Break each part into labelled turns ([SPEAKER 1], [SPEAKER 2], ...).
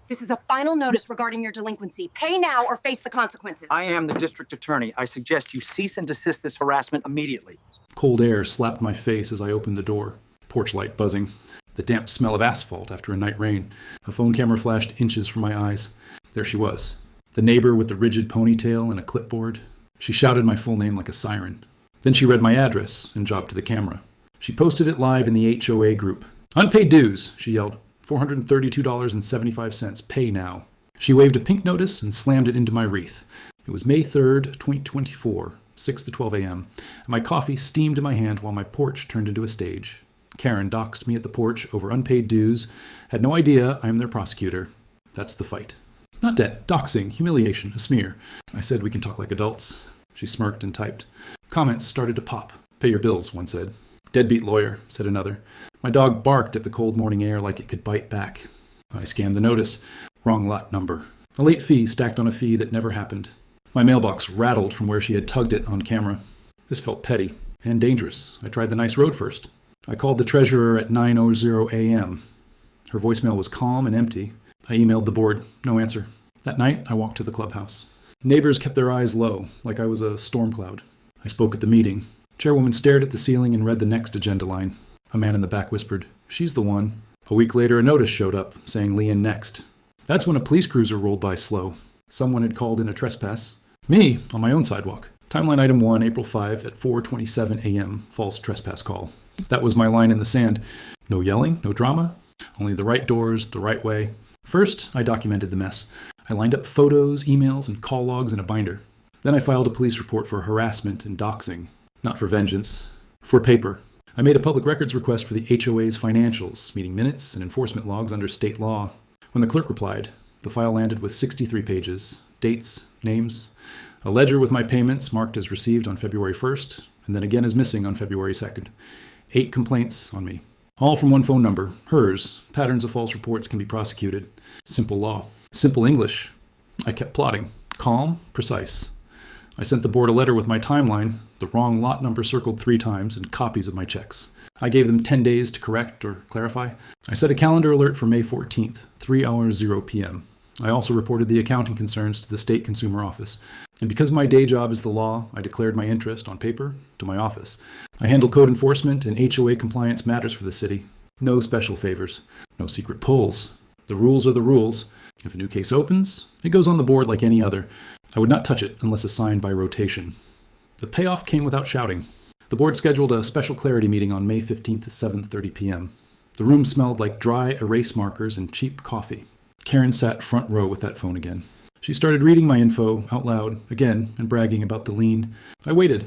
[SPEAKER 1] This is a final notice regarding your delinquency. Pay now or face the consequences.
[SPEAKER 2] I am the district attorney. I suggest you cease and desist this harassment immediately.
[SPEAKER 3] Cold air slapped my face as I opened the door. Porch light buzzing. The damp smell of asphalt after a night rain. A phone camera flashed inches from my eyes. There she was. The neighbor with the rigid ponytail and a clipboard. She shouted my full name like a siren. Then she read my address and jobbed to the camera. She posted it live in the HOA group. "Unpaid dues," she yelled. $432.75. Pay now. She waved a pink notice and slammed it into my wreath. It was May 3rd, 2024, 6 to 12 a.m., and my coffee steamed in my hand while my porch turned into a stage. Karen doxed me at the porch over unpaid dues. Had no idea I am their prosecutor. That's the fight. Not debt, doxing, humiliation, a smear. I said we can talk like adults. She smirked and typed. Comments started to pop. "Pay your bills," one said. "Deadbeat lawyer," said another. My dog barked at the cold morning air like it could bite back. I scanned the notice. Wrong lot number. A late fee stacked on a fee that never happened. My mailbox rattled from where she had tugged it on camera. This felt petty and dangerous. I tried the nice road first. I called the treasurer at 9:00 a.m. Her voicemail was calm and empty. I emailed the board. No answer. That night, I walked to the clubhouse. Neighbors kept their eyes low, like I was a storm cloud. I spoke at the meeting. Chairwoman stared at the ceiling and read the next agenda line. A man in the back whispered, "She's the one." A week later, a notice showed up, saying Leon next. That's when a police cruiser rolled by slow. Someone had called in a trespass. Me, on my own sidewalk. Timeline item 1, April 5 at 4:27 a.m., false trespass call. That was my line in the sand. No yelling, no drama. Only the right doors, the right way. First, I documented the mess. I lined up photos, emails, and call logs in a binder. Then I filed a police report for harassment and doxing. Not for vengeance. For paper. I made a public records request for the HOA's financials, meeting minutes and enforcement logs under state law. When the clerk replied, the file landed with 63 pages, dates, names, a ledger with my payments marked as received on February 1st, and then again as missing on February 2nd. 8 complaints on me. All from one phone number, hers. Patterns of false reports can be prosecuted. Simple law. Simple English. I kept plotting. Calm, precise. I sent the board a letter with my timeline, the wrong lot number circled 3 times, and copies of my checks. I gave them 10 days to correct or clarify. I set a calendar alert for May 14th, 3:00 p.m. I also reported the accounting concerns to the state consumer office. And because my day job is the law, I declared my interest on paper to my office. I handle code enforcement and HOA compliance matters for the city. No special favors. No secret pulls. The rules are the rules. If a new case opens, it goes on the board like any other. I would not touch it unless assigned by rotation. The payoff came without shouting. The board scheduled a special clarity meeting on May 15th at 7:30 p.m. The room smelled like dry erase markers and cheap coffee. Karen sat front row with that phone again. She started reading my info out loud again and bragging about the lien. I waited.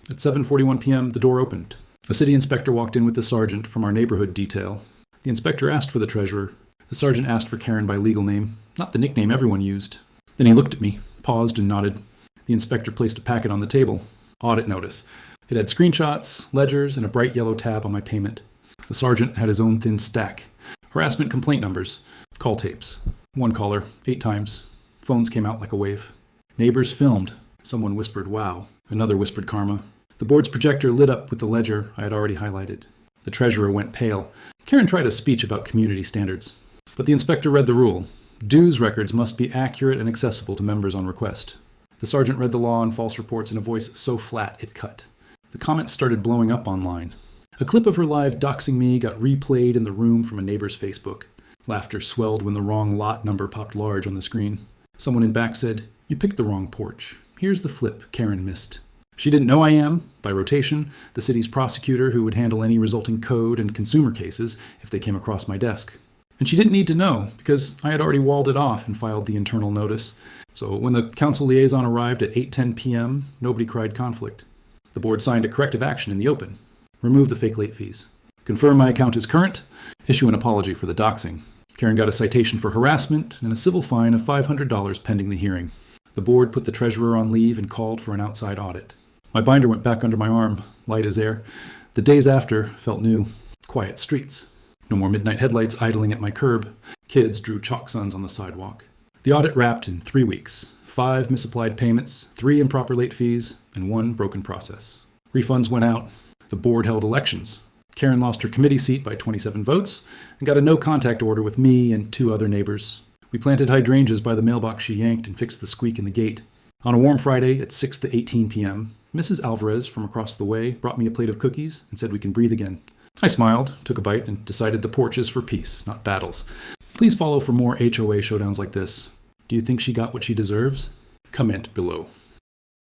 [SPEAKER 3] At 7:41 p.m., the door opened. A city inspector walked in with the sergeant from our neighborhood detail. The inspector asked for the treasurer. The sergeant asked for Karen by legal name, not the nickname everyone used. Then he looked at me, paused and nodded. The inspector placed a packet on the table. Audit notice. It had screenshots, ledgers, and a bright yellow tab on my payment. The sergeant had his own thin stack. Harassment complaint numbers. Call tapes. One caller, 8 times. Phones came out like a wave. Neighbors filmed. Someone whispered, "Wow." Another whispered, "Karma." The board's projector lit up with the ledger I had already highlighted. The treasurer went pale. Karen tried a speech about community standards. But the inspector read the rule. Dues records must be accurate and accessible to members on request. The sergeant read the law on false reports in a voice so flat it cut. The comments started blowing up online. A clip of her live doxing me got replayed in the room from a neighbor's Facebook. Laughter swelled when the wrong lot number popped large on the screen. Someone in back said, "You picked the wrong porch. Here's the flip Karen missed." She didn't know I am, by rotation, the city's prosecutor who would handle any resulting code and consumer cases if they came across my desk. And she didn't need to know, because I had already walled it off and filed the internal notice. So when the council liaison arrived at 8:10 p.m., nobody cried conflict. The board signed a corrective action in the open. Remove the fake late fees. Confirm my account is current. Issue an apology for the doxing. Karen got a citation for harassment and a civil fine of $500 pending the hearing. The board put the treasurer on leave and called for an outside audit. My binder went back under my arm, light as air. The days after felt new. Quiet streets. No more midnight headlights idling at my curb. Kids drew chalk suns on the sidewalk. The audit wrapped in 3 weeks. 5 misapplied payments, 3 improper late fees, and 1 broken process. Refunds went out. The board held elections. Karen lost her committee seat by 27 votes and got a no-contact order with me and 2 other neighbors. We planted hydrangeas by the mailbox she yanked and fixed the squeak in the gate. On a warm Friday at 6 to 18 p.m., Mrs. Alvarez from across the way brought me a plate of cookies and said we can breathe again. I smiled, took a bite, and decided the porch is for peace, not battles. Please follow for more HOA showdowns like this. Do you think she got what she deserves? Comment below.